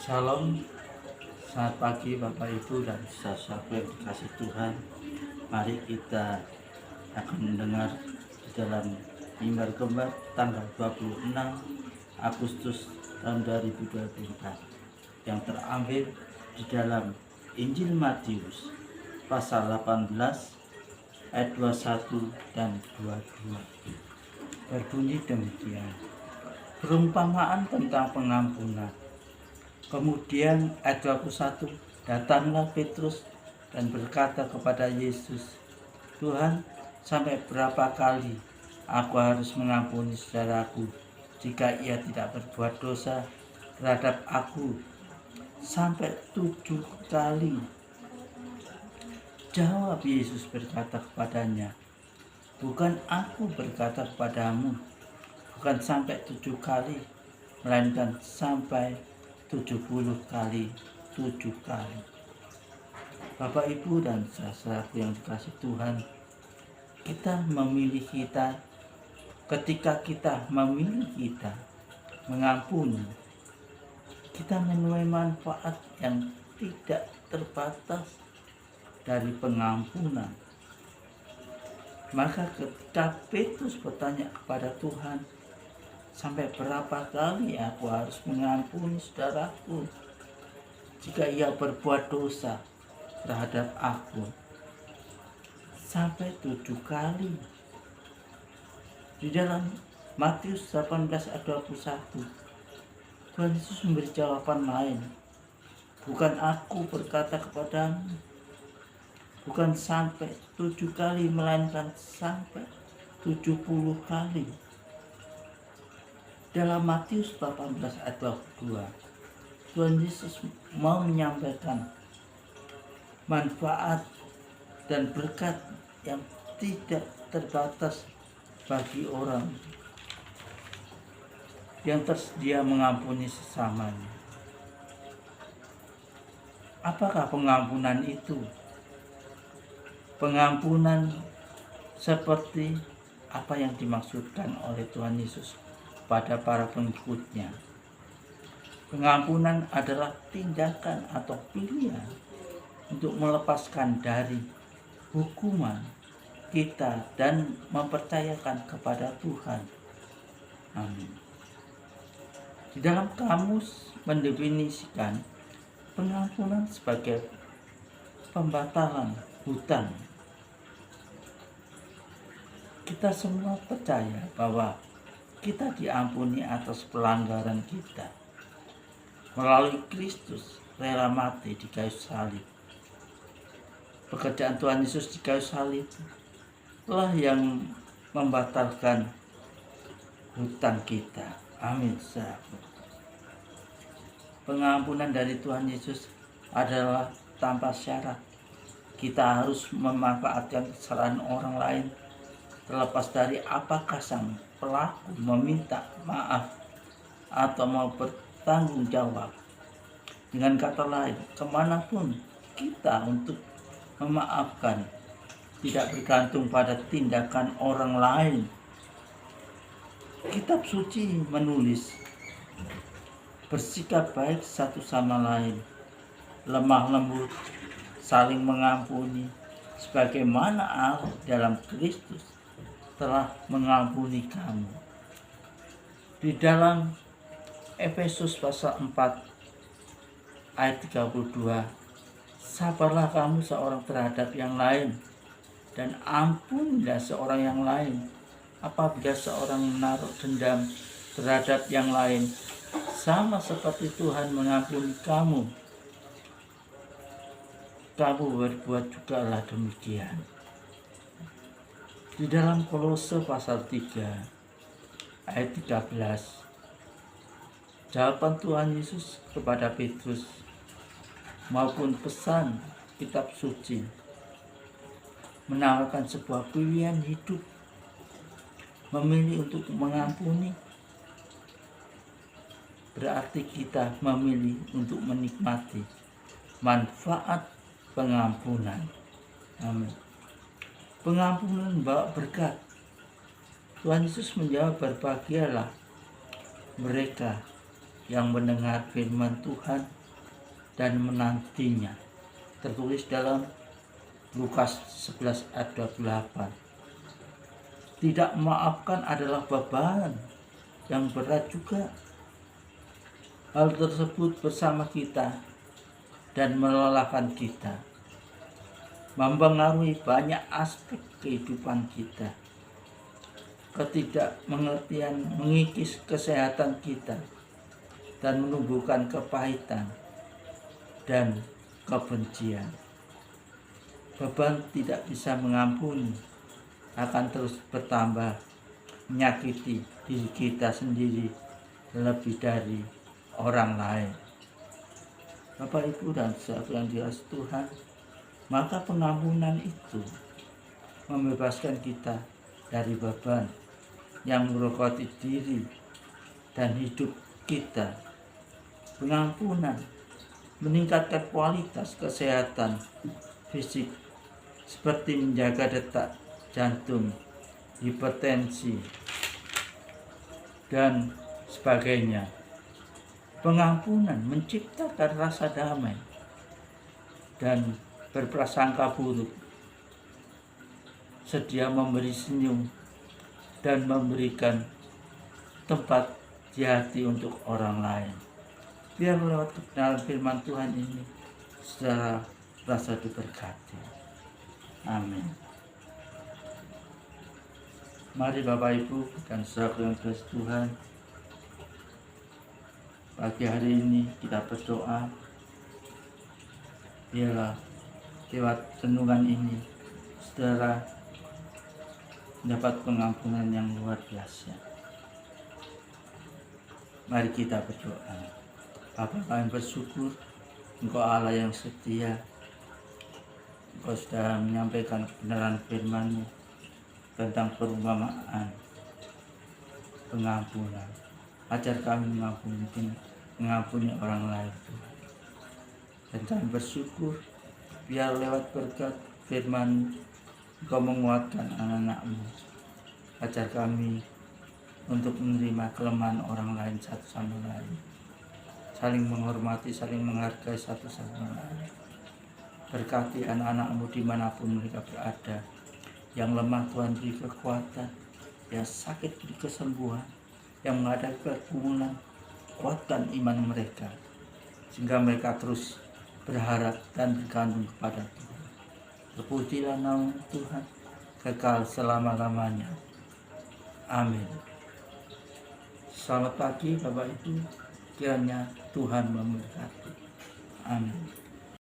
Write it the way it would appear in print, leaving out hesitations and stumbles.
Shalom, selamat pagi Bapak Ibu dan saudara yang dikasih Tuhan. Mari kita akan mendengar di dalam Mimbar Kembar tanggal 26 Agustus tahun 2024 yang terambil di dalam Injil Matius pasal 18 ayat 21 dan 22. Berbunyi demikian. Perumpamaan tentang pengampunan. Kemudian ayat 21, datanglah Petrus dan berkata kepada Yesus, Tuhan, sampai berapa kali aku harus mengampuni saudaraku jika ia tidak berbuat dosa terhadap aku? Sampai 7 kali. Jawab Yesus berkata kepadanya, bukan aku berkata kepadamu, bukan sampai 7 kali, melainkan sampai 70 kali 7 kali. Bapak Ibu dan saudaraku yang dikasih Tuhan, ketika kita memilih kita mengampuni, kita menuai manfaat yang tidak terbatas dari pengampunan. Maka ketika Petrus bertanya kepada Tuhan, sampai berapa kali aku harus mengampuni saudaraku jika ia berbuat dosa terhadap aku? Sampai 7 kali. Di dalam Matius 18 ayat 21, Tuhan Yesus memberi jawaban lain. Bukan aku berkata kepadamu, bukan sampai 7 kali, melainkan sampai 70 kali. Dalam Matius 18 ayat 22, Tuhan Yesus mau menyampaikan manfaat dan berkat yang tidak terbatas bagi orang yang tersedia mengampuni sesamanya. Apakah pengampunan itu? Pengampunan seperti apa yang dimaksudkan oleh Tuhan Yesus pada para pengikutnya. Pengampunan adalah tindakan atau pilihan untuk melepaskan dari hukuman kita dan mempercayakan kepada Tuhan. Amin. Di dalam kamus mendefinisikan pengampunan sebagai pembatalan hutang. Kita semua percaya bahwa kita diampuni atas pelanggaran kita melalui Kristus rela mati di kayu salib. Pekerjaan Tuhan Yesus di kayu salib lah yang membatalkan hutang kita. Amin. Pengampunan dari Tuhan Yesus adalah tanpa syarat. Kita harus memanfaatkan kesalahan orang lain terlepas dari apakah sang pelaku meminta maaf atau mau bertanggung jawab. Dengan kata lain, kemanapun kita untuk memaafkan tidak bergantung pada tindakan orang lain. Kitab suci menulis, bersikap baik satu sama lain, lemah lembut, saling mengampuni, sebagaimana Allah dalam Kristus telah mengampuni kamu. Di dalam Efesus pasal 4 ayat 32, sabarlah kamu seorang terhadap yang lain, dan ampunilah seorang yang lain apabila seorang menaruh dendam terhadap yang lain, sama seperti Tuhan mengampuni kamu, kamu berbuat jugalah demikian. Di dalam Kolose pasal 3 ayat 13, jawaban Tuhan Yesus kepada Petrus maupun pesan kitab suci menawarkan sebuah pilihan hidup, memilih untuk mengampuni berarti kita memilih untuk menikmati manfaat pengampunan. Amin. Pengampunan membawa berkat. Tuhan Yesus menjawab, berbahagialah mereka yang mendengar firman Tuhan dan menantinya. Tertulis dalam Lukas 11 ayat 28. Tidak memaafkan adalah beban yang berat juga. Hal tersebut bersama kita dan melelahkan kita, mempengaruhi banyak aspek kehidupan kita. Ketidakmengertian mengikis kesehatan kita dan menumbuhkan kepahitan dan kebencian. Beban tidak bisa mengampuni, akan terus bertambah, menyakiti diri kita sendiri lebih dari orang lain. Bapak, Ibu, dan saudara yang dikasihi Tuhan, maka pengampunan itu membebaskan kita dari beban yang merokoti diri dan hidup kita. Pengampunan meningkatkan kualitas kesehatan fisik seperti menjaga detak jantung, hipertensi, dan sebagainya. Pengampunan menciptakan rasa damai dan berprasangka buruk, sedia memberi senyum dan memberikan tempat di hati untuk orang lain. Biar lewat kebenaran firman Tuhan ini saudara rasa diberkati. Amin. Mari Bapak, Ibu, dan saudara yang dikasihi Tuhan, pagi hari ini kita berdoa, biarlah lewat renungan ini saudara mendapat pengampunan yang luar biasa. Mari kita berdoa. Bapa, kami bersyukur Engkau Allah yang setia. Engkau sudah menyampaikan kebenaran firman-Mu tentang perumpamaan pengampunan. Ajar kami mengampuni orang lain, Tuhan. Dan kami bersyukur biar lewat berkat firman Engkau menguatkan anak-anak-Mu. Ajar kami untuk menerima kelemahan orang lain satu sama lain, saling menghormati, saling menghargai satu sama lain. Berkati anak-anak-Mu dimanapun mereka berada. Yang lemah Tuhan beri kekuatan, yang sakit beri kesembuhan, yang menghadapi pergumulan kuatkan iman mereka, sehingga mereka terus berharap dan bergantung kepada Tuhan. Terpujilah nama Tuhan kekal selama-lamanya. Amin. Selamat pagi Bapak Ibu, kiranya Tuhan memberkati. Amin.